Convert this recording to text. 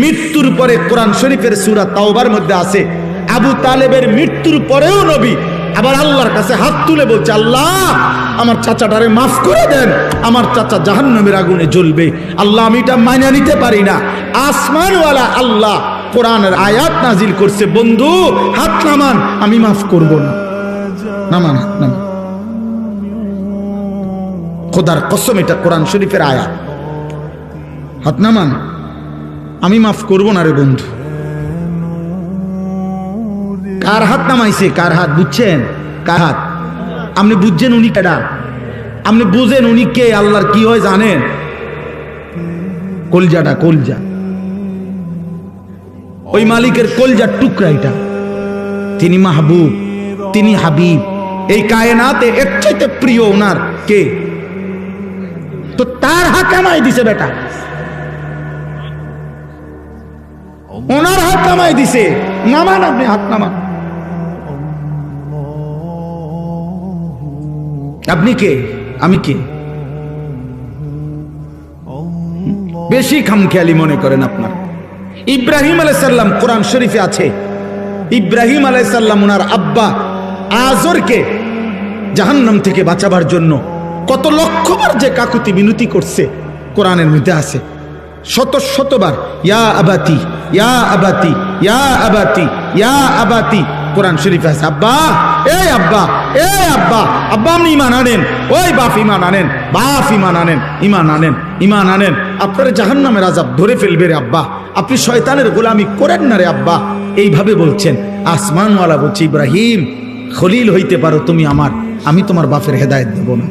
মৃত্যুর পরে কোরআন শরীফের সূরা তাওবার মধ্যে আছে আবু তালেবের মৃত্যুর পরেও নবী আবার আল্লাহর কাছে হাত তুলে বলছে, আল্লাহ আমার চাচাটারে মাফ করে দেন, আমার চাচা জাহান্নামের আগুনে জ্বলবে। আল্লাহ আমি এটা মাইনা নিতে পারি না। আসমানওয়ালা আল্লাহ কোরআনের আয়াত নাজিল করছে, বন্ধু হাত নামান, আমি মাফ করব না। নামান হাত নামান, খোদার কসম এটা কোরআন শরীফের আয়াত। হাত নামান, আমি মাফ করব না রে বন্ধু। কার হাত নামাইছে? কার হাত বুঝছেন? কার হাত? আপনি বুঝছেন উনি কেডা? আপনি বুঝেন উনি কে? আল্লাহর কি হয় জানেন? কলজাটা, কলজা, ওই মালিকের কলজার টুকরা এটা। তিনি মাহবুব, তিনি হাবিব, এই কায়নাতে এর চাইতে প্রিয় ওনার কে? তো তার হাত নামাই দিছে বেটা, ওনার হাত নামাই দিছে। নামান, আপনি হাত নামান। আপনি কে? আমি কে? বেশি খামখেয়ালি মনে করেন আপনার। ইব্রাহিম আলাইহিস সালাম কোরআন শরীফে আছে, ইব্রাহিম আলাইহিস সালাম ওনার আব্বা আজরকে জাহান্নাম থেকে বাঁচাবার জন্য কত লক্ষবার যে কাকুতি মিনতি করছে কোরআনের মধ্যে আছে, শত শতবার ইয়া আবাতি, ইয়া আবাতি, ইয়া আবাতি, ইয়া আবাতি কোরআন শরীফে আছে। আব্বা, এই আব্বা, এই আব্বা, আব্বা আপনি ইমান আনেন, ওই বাপ ইমান আনেন, বাপ ইমান আনেন, ইমান আনেন, ইমান আনেন। আপনার জাহান্নামের আযাব ধরে ফেলবে রে আব্বা, আপনি শয়তানের গোলামি করেন না রে আব্বা। এইভাবে বলছেন। আসমানওয়ালা বলছে, ইব্রাহিম খলিল হইতে পারো তুমি আমার, আমি তোমার বাপের হেদায়েত দেব না।